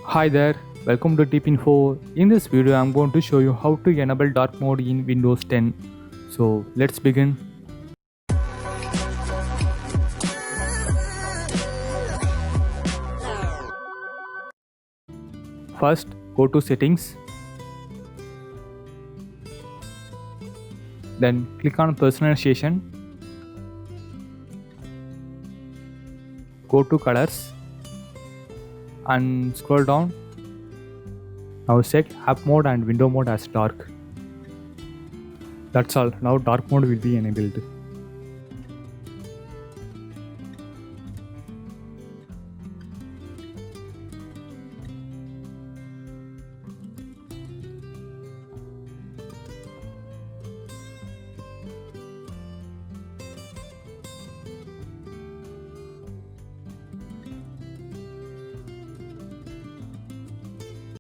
Hi there, welcome to Deep Info. In this video, I'm going to show you how to enable dark mode in Windows 10. So let's begin. First, go to Settings, then click on Personalization, go to Colors, and scroll down. Now set App Mode and Window Mode as dark. That's all. Now dark mode will be enabled.